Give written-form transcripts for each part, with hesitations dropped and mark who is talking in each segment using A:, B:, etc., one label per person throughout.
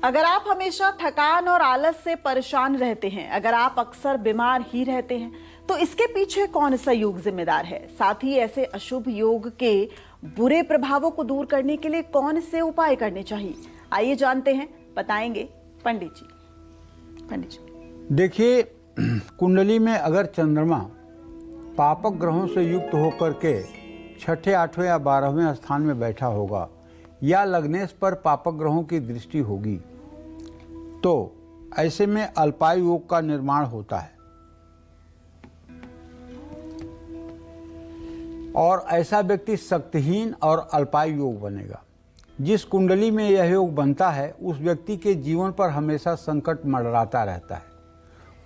A: अगर आप हमेशा थकान और आलस से परेशान रहते हैं, अगर आप अक्सर बीमार ही रहते हैं, तो इसके पीछे कौन सा योग जिम्मेदार है? साथ ही ऐसे अशुभ योग के बुरे प्रभावों को दूर करने के लिए कौन से उपाय करने चाहिए? आइए जानते हैं, बताएंगे पंडित जी।
B: देखिए, कुंडली में अगर चंद्रमा पापक ग्रहों से युक्त होकर के छठे, आठवें या 12वें स्थान में बैठा होगा या लग्नेश पर पापक ग्रहों की दृष्टि होगी, तो ऐसे में अल्पायु योग का निर्माण होता है। और ऐसा व्यक्ति शक्तिहीन और अल्पायु योग बनेगा। जिस कुंडली में यह योग बनता है उस व्यक्ति के जीवन पर हमेशा संकट मंडराता रहता है।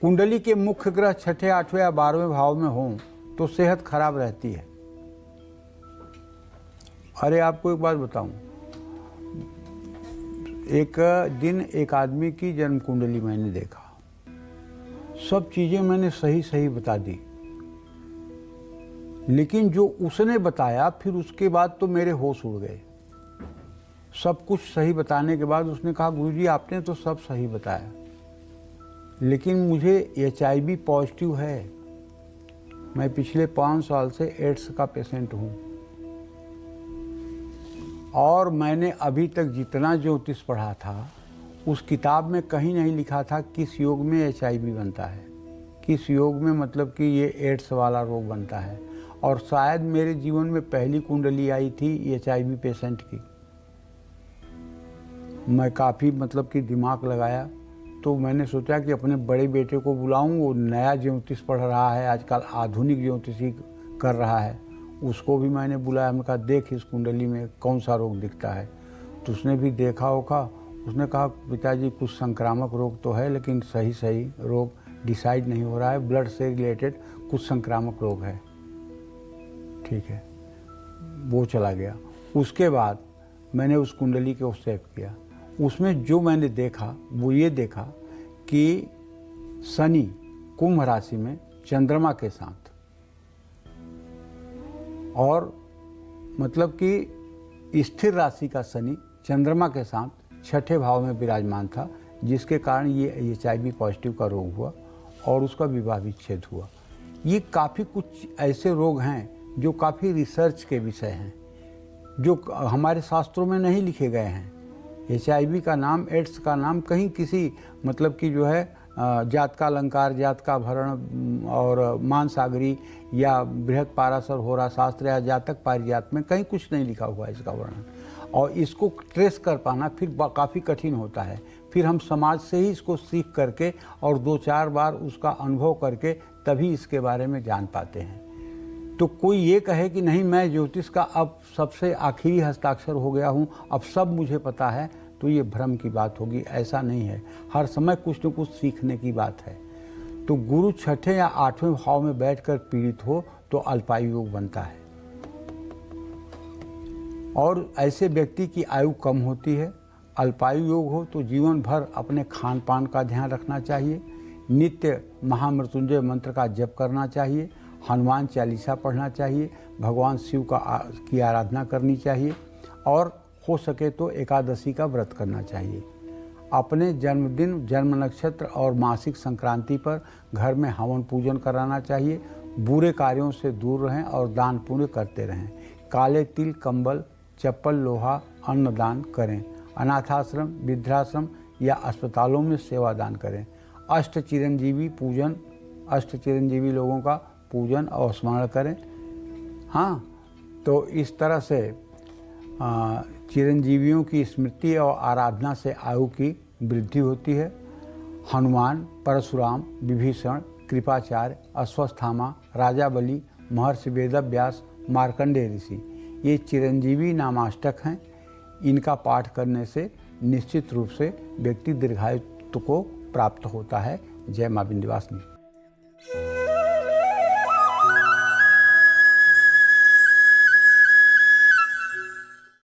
B: कुंडली के मुख्य ग्रह छठे, आठवें या 12वें भाव में हों तो सेहत खराब रहती है। अरे आपको एक बात बताऊं, एक दिन एक आदमी की जन्म कुंडली मैंने देखा, सब चीजें मैंने सही सही बता दी, लेकिन जो उसने बताया फिर उसके बाद तो मेरे होश उड़ गए। सब कुछ सही बताने के बाद उसने कहा, गुरुजी आपने तो सब सही बताया, लेकिन मुझे HIV पॉजिटिव है। मैं पिछले 5 साल से एड्स का पेशेंट हूँ और मैंने अभी तक जितना ज्योतिष पढ़ा था उस किताब में कहीं नहीं लिखा था किस योग में HIV बनता है, किस योग में मतलब कि ये एड्स वाला रोग बनता है। और शायद मेरे जीवन में पहली कुंडली आई थी HIV पेशेंट की। मैं काफ़ी मतलब कि दिमाग लगाया, तो मैंने सोचा कि अपने बड़े बेटे को बुलाऊं, वो नया ज्योतिष पढ़ रहा है, आजकल आधुनिक ज्योतिषी कर रहा है, उसको भी मैंने बुलाया। मैंने कहा देख इस कुंडली में कौन सा रोग दिखता है। तो उसने भी देखा होगा, उसने कहा पिताजी कुछ संक्रामक रोग तो है, लेकिन सही सही रोग डिसाइड नहीं हो रहा है, ब्लड से रिलेटेड कुछ संक्रामक रोग है। ठीक है, वो चला गया। उसके बाद मैंने उस कुंडली को सेव किया। उसमें जो मैंने देखा वो ये देखा कि शनि कुंभ राशि में चंद्रमा के साथ, और मतलब कि स्थिर राशि का शनि चंद्रमा के साथ छठे भाव में विराजमान था, जिसके कारण ये HIV पॉजिटिव का रोग हुआ और उसका विवाह विच्छेद हुआ। ये काफ़ी कुछ ऐसे रोग हैं जो काफ़ी रिसर्च के विषय हैं, जो हमारे शास्त्रों में नहीं लिखे गए हैं। HIV का नाम, एड्स का नाम कहीं किसी मतलब कि जो है जात का अलंकार, जात का भरण और मानसागरी या बृहद पाराशर होरा शास्त्र या जातक पारिजात में कहीं कुछ नहीं लिखा हुआ है इसका वर्णन। और इसको ट्रेस कर पाना फिर काफ़ी कठिन होता है। फिर हम समाज से ही इसको सीख करके और 2-4 बार उसका अनुभव करके तभी इसके बारे में जान पाते हैं। तो कोई ये कहे कि नहीं मैं ज्योतिष का अब सबसे आखिरी हस्ताक्षर हो गया हूँ, अब सब मुझे पता है, तो ये भ्रम की बात होगी। ऐसा नहीं है, हर समय कुछ न कुछ सीखने की बात है। तो गुरु छठे या 8वें भाव में बैठकर पीड़ित हो तो अल्पायु योग बनता है, और ऐसे व्यक्ति की आयु कम होती है। अल्पायु योग हो तो जीवन भर अपने खान पान का ध्यान रखना चाहिए, नित्य महामृत्युंजय मंत्र का जप करना चाहिए, हनुमान चालीसा पढ़ना चाहिए, भगवान शिव की आराधना करनी चाहिए, और हो सके तो एकादशी का व्रत करना चाहिए। अपने जन्मदिन, जन्म नक्षत्र और मासिक संक्रांति पर घर में हवन पूजन कराना चाहिए। बुरे कार्यों से दूर रहें और दान पुण्य करते रहें। काले तिल, कंबल, चप्पल, लोहा, अन्नदान करें। अनाथाश्रम, वृद्धाश्रम या अस्पतालों में सेवा दान करें। अष्ट चिरंजीवी पूजन, अष्ट चिरंजीवी लोगों का पूजन और स्मरण करें। हाँ, तो इस तरह से चिरंजीवियों की स्मृति और आराधना से आयु की वृद्धि होती है। हनुमान, परशुराम, विभीषण, कृपाचार्य, अश्वत्थामा, राजा बलि, महर्षि वेदव्यास, मार्कंडेय ऋषि, ये चिरंजीवी नामाष्टक हैं। इनका पाठ करने से निश्चित रूप से व्यक्ति दीर्घायु को प्राप्त होता है। जय मां विंध्यवासिनी।